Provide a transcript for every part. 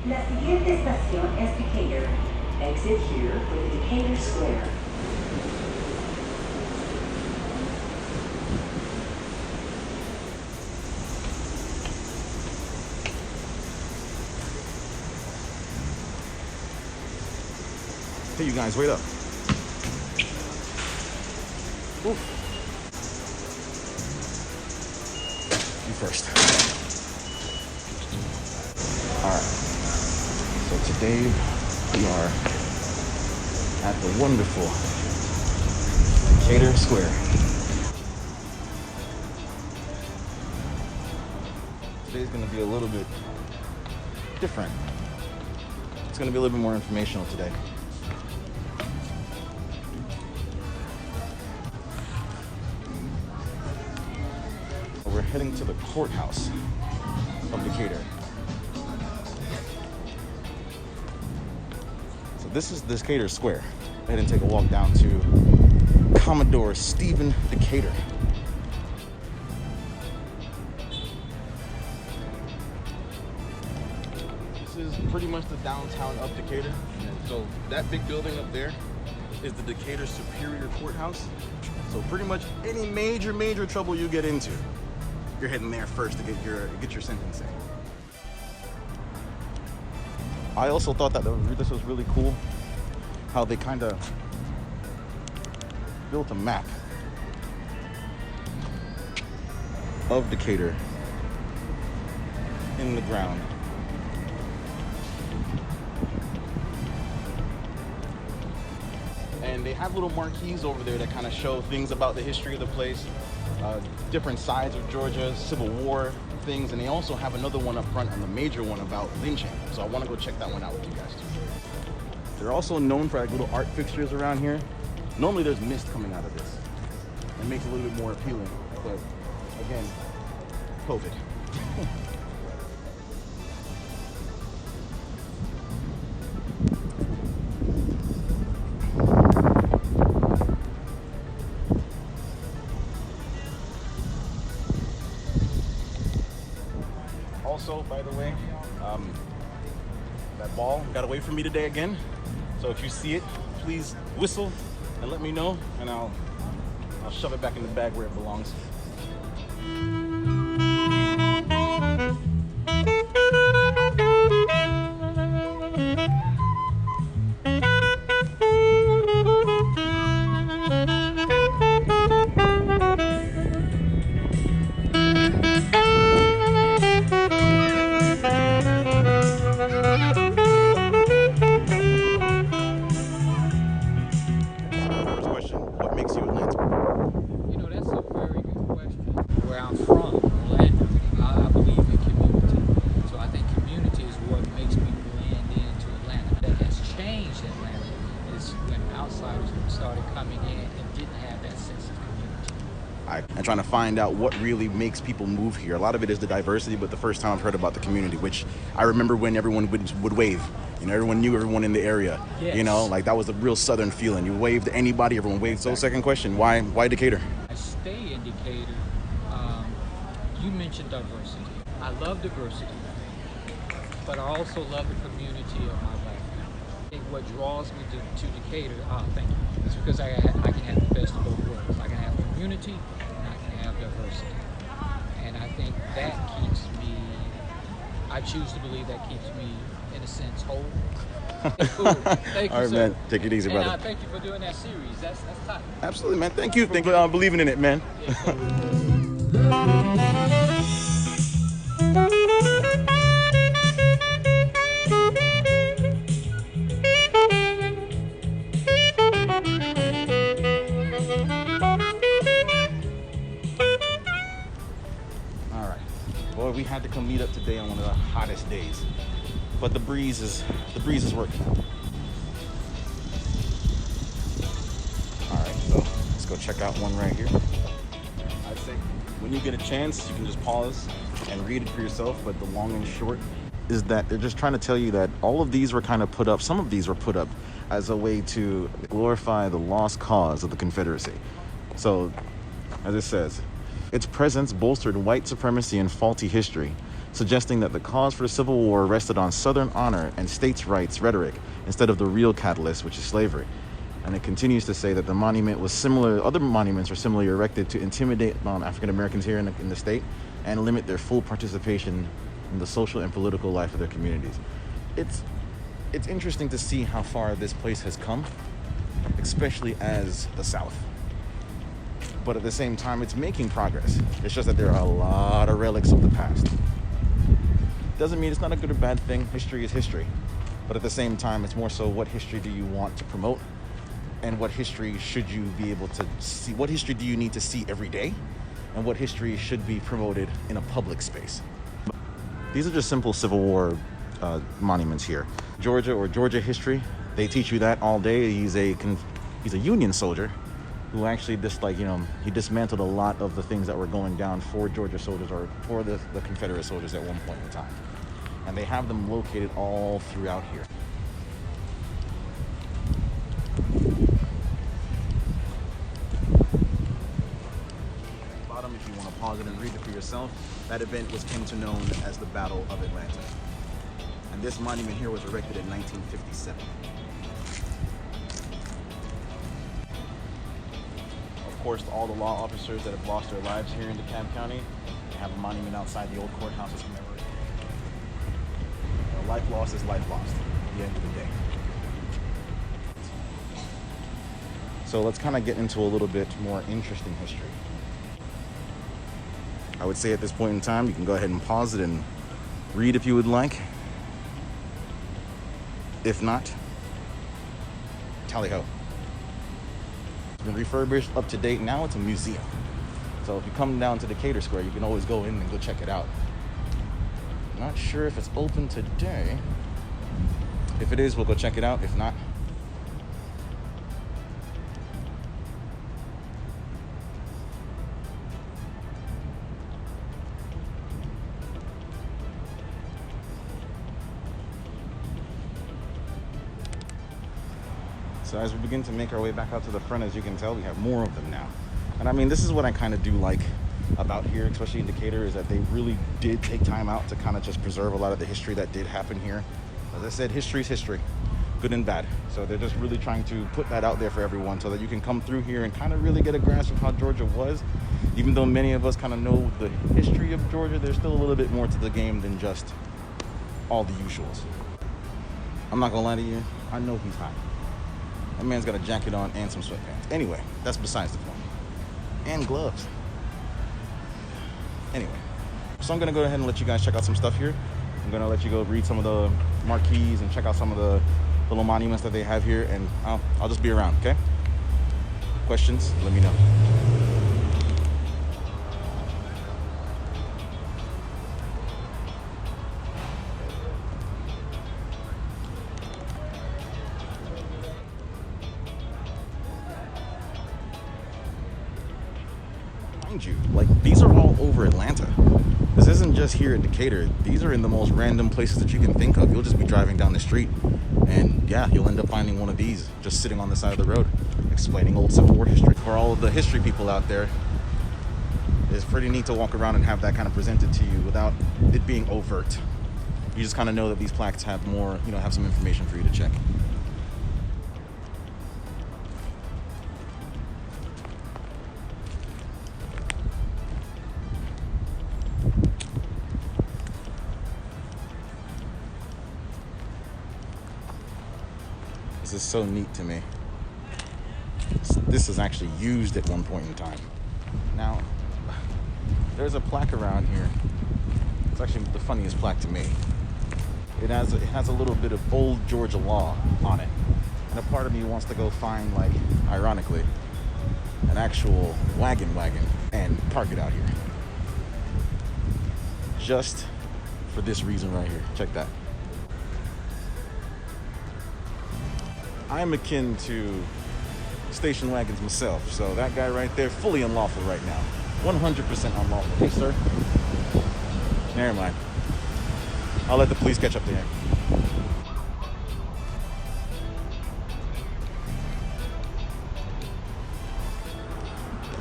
La siguiente estación es Decatur. Exit here for the Decatur Square. Hey, you guys, wait up. Oof. You first. All right. So today we are at the wonderful Decatur Square. Today's gonna be a little bit different. It's gonna be a little bit more informational today. We're heading to the courthouse of Decatur. So this is Decatur Square. Go ahead and take a walk down to Commodore Stephen Decatur. This is pretty much the downtown of Decatur. And so that big building up there is the Decatur Superior Courthouse. So pretty much any major trouble you get into, you're heading there first to get your sentencing. I also thought that this was really cool, how they kind of built a map of Decatur in the ground. And they have little marquees over there that kind of show things about the history of the place. Different sides of Georgia, Civil War things, and they also have another one up front and the major one about lynching. So I want to go check that one out with you guys too. They're also known for like little art fixtures around here. Normally there's mist coming out of this. It makes it a little bit more appealing, but again, COVID. Also, by the way, that ball got away from me today again. So if you see it, please whistle and let me know, and I'll shove it back in the bag where it belongs. And trying to find out what really makes people move here. A lot of it is the diversity, but the first time I've heard about the community, which I remember when everyone would wave. You know, everyone knew everyone in the area. Yes. You know, like that was a real Southern feeling. You waved to anybody, everyone waved. So second question, why Decatur? I stay in Decatur. You mentioned diversity. I love diversity, but I also love the community of my background. I think what draws me to Decatur, thank you, is because I can have the best of both worlds. I can have community, diversity. And I think that keeps me, I choose to believe that keeps me, in a sense, whole. Cool. Thank you, all right, sir. man. Take it easy, brother. And thank you for doing that series. That's tight. Absolutely, man. Thank you. Thank you for believing in it, man. Boy, we had to come meet up today on one of the hottest days, but the breeze is working out. All right, so let's go check out one right here. I'd say when you get a chance, you can just pause and read it for yourself. But the long and short is that they're just trying to tell you that all of these were kind of put up. Some of these were put up as a way to glorify the lost cause of the Confederacy. So, as it says, its presence bolstered white supremacy and faulty history. suggesting that the cause for the Civil War rested on Southern honor and states' rights rhetoric instead of the real catalyst, which is slavery. And it continues to say that the monument was similar, other monuments were similarly erected to intimidate African Americans here in the state and limit their full participation in the social and political life of their communities. It's interesting to see how far this place has come, especially as the South. But at the same time, it's making progress. It's just that there are a lot of relics of the past. Doesn't mean it's not a good or bad thing. History is history. But at the same time, it's more so what history do you want to promote? And what history should you be able to see? What history do you need to see every day? And what history should be promoted in a public space? These are just simple Civil War monuments here. Georgia or Georgia history, they teach you that all day. He's a Union soldier who actually he dismantled a lot of the things that were going down for Georgia soldiers or for the Confederate soldiers at one point in time. And they have them located all throughout here. Bottom, if you want to pause it and read it for yourself, that event came to known as the Battle of Atlanta. And this monument here was erected in 1957. Of course, all the law officers that have lost their lives here in DeKalb County, they have a monument outside the old courthouse as commemoration. Life lost is life lost at the end of the day. So let's kind of get into a little bit more interesting history. I would say at this point in time, you can go ahead and pause it and read if you would like. If not, tally-ho. It's been refurbished, up to date. Now it's a museum. So if you come down to Decatur Square, you can always go in and go check it out. Not sure if it's open today. If it is, we'll go check it out. If not, so as we begin to make our way back out to the front, as you can tell, we have more of them now. And I mean, this is what I kind of do like about here, especially in Decatur, is that they really did take time out to kind of just preserve a lot of the history that did happen here. As I said, history is history, good and bad. So they're just really trying to put that out there for everyone so that you can come through here and kind of really get a grasp of how Georgia was. Even though many of us kind of know the history of Georgia, there's still a little bit more to the game than just all the usuals. I'm not gonna lie to you, I know he's hot. That man's got a jacket on and some sweatpants. Anyway, that's besides the point. And gloves. Anyway, so I'm gonna go ahead and let you guys check out some stuff here. I'm gonna let you go read some of the marquees and check out some of the little monuments that they have here, and I'll just be around, okay? Questions, let me know. Mind you, like, these are all over Atlanta. This isn't just here at Decatur. These are in the most random places that you can think of. You'll just be driving down the street and yeah, you'll end up finding one of these just sitting on the side of the road explaining old Civil War history. For all of the history people out there, it's pretty neat to walk around and have that kind of presented to you without it being overt. You just kind of know that these plaques have more, have some information for you to check. This is so neat to me. This is actually used at one point in time. Now, there's a plaque around here. It's actually the funniest plaque to me. It has a little bit of old Georgia law on it. And a part of me wants to go find, like, ironically, an actual wagon and park it out here. Just for this reason right here. Check that. I'm akin to station wagons myself, so that guy right there, fully unlawful right now. 100% unlawful. Hey, sir. Never mind. I'll let the police catch up to him.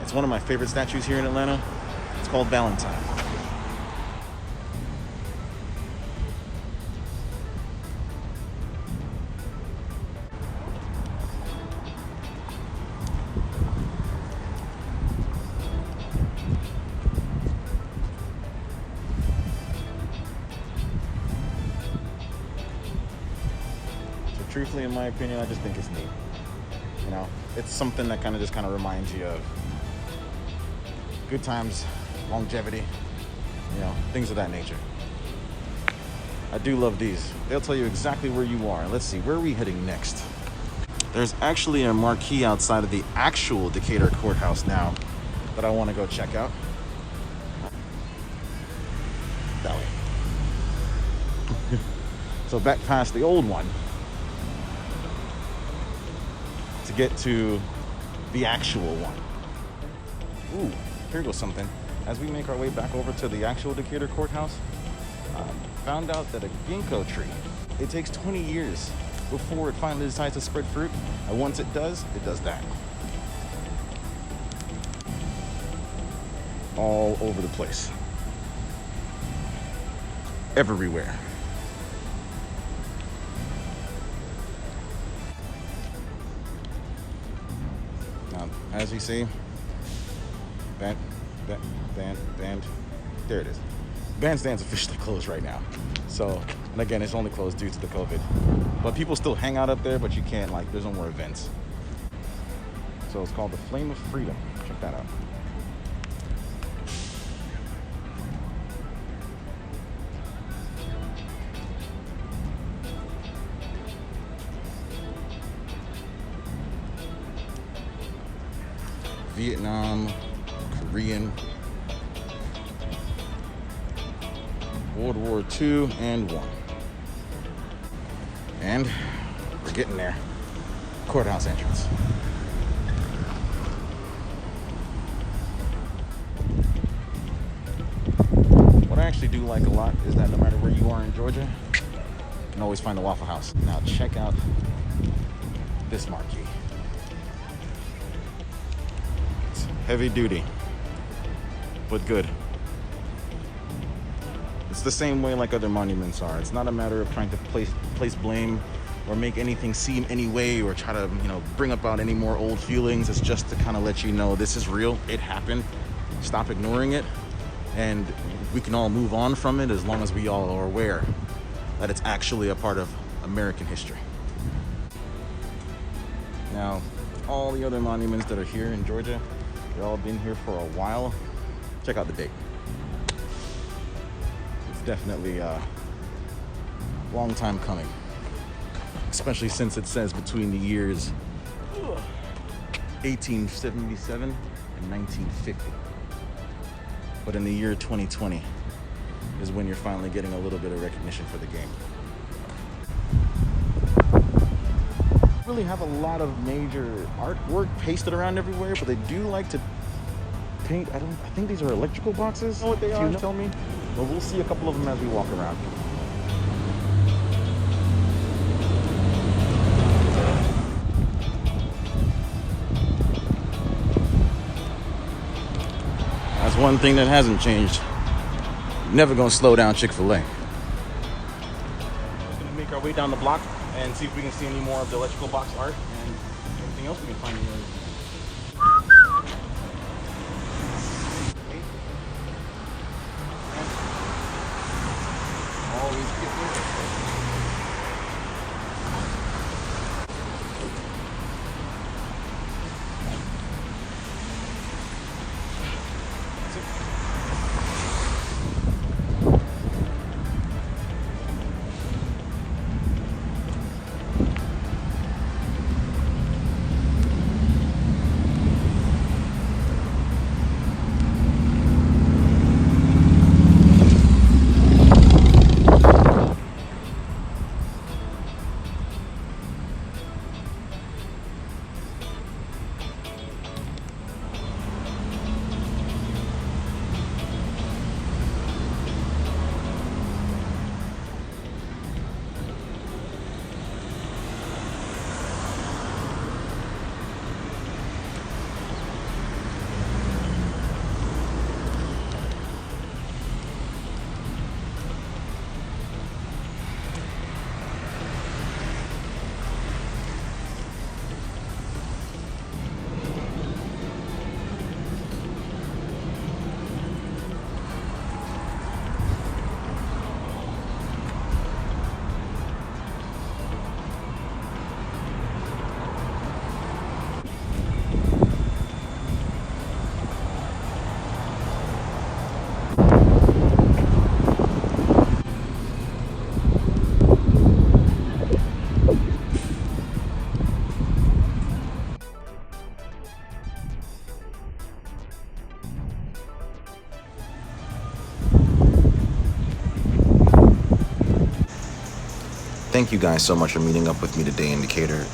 It's one of my favorite statues here in Atlanta. It's called Valentine. truthfully, in my opinion, I just think it's neat. You know, it's something that kind of reminds you of good times, longevity, you know, things of that nature. I do love these. They'll tell you exactly where you are. Let's see, where are we heading next? There's actually a marquee outside of the actual Decatur Courthouse now that I want to go check out. That way. So back past the old one to get to the actual one. Ooh, here goes something. As we make our way back over to the actual Decatur Courthouse, found out that a ginkgo tree, it takes 20 years before it finally decides to spread fruit. And once it does that. All over the place. Everywhere. Now, as you see, band, there it is. Bandstand's officially closed right now. So, and again, it's only closed due to the COVID. But people still hang out up there, but you can't, like, there's no more events. So it's called the Flame of Freedom. Check that out. Vietnam, Korean, World War II and I. And we're getting there. Courthouse entrance. What I actually do like a lot is that no matter where you are in Georgia, you can always find a Waffle House. Now check out this marquee. It's heavy duty, but good. It's the same way like other monuments are. It's not a matter of trying to place blame or make anything seem any way or try to, you know, bring about any more old feelings. It's just to kind of let you know this is real. It happened. Stop ignoring it, and we can all move on from it as long as we all are aware that it's actually a part of American history. Now, all the other monuments that are here in Georgia, they've all been here for a while. Check out the date. Definitely a long time coming, especially since it says between the years 1877 and 1950. But in the year 2020 is when you're finally getting a little bit of recognition for the game. Really have a lot of major artwork pasted around everywhere, but they do like to paint. I think these are electrical boxes. Know what they are? Tell me. Well, we'll see a couple of them as we walk around. That's one thing that hasn't changed. Never gonna slow down Chick-fil-A. We're gonna make our way down the block and see if we can see any more of the electrical box art and anything else we can find in here. thank you guys so much for meeting up with me today in Decatur.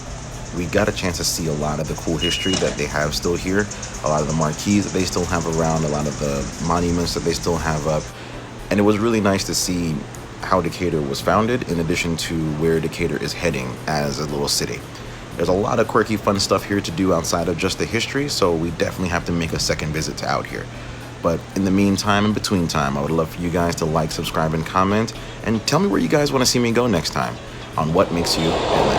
We got a chance to see a lot of the cool history that they have still here, a lot of the marquees that they still have around, a lot of the monuments that they still have up. And it was really nice to see how Decatur was founded, in addition to where Decatur is heading as a little city. There's a lot of quirky, fun stuff here to do outside of just the history, so we definitely have to make a second visit to out here. But in the meantime, in between time, I would love for you guys to like, subscribe, and comment, and tell me where you guys want to see me go next time on What Makes You Atlanta.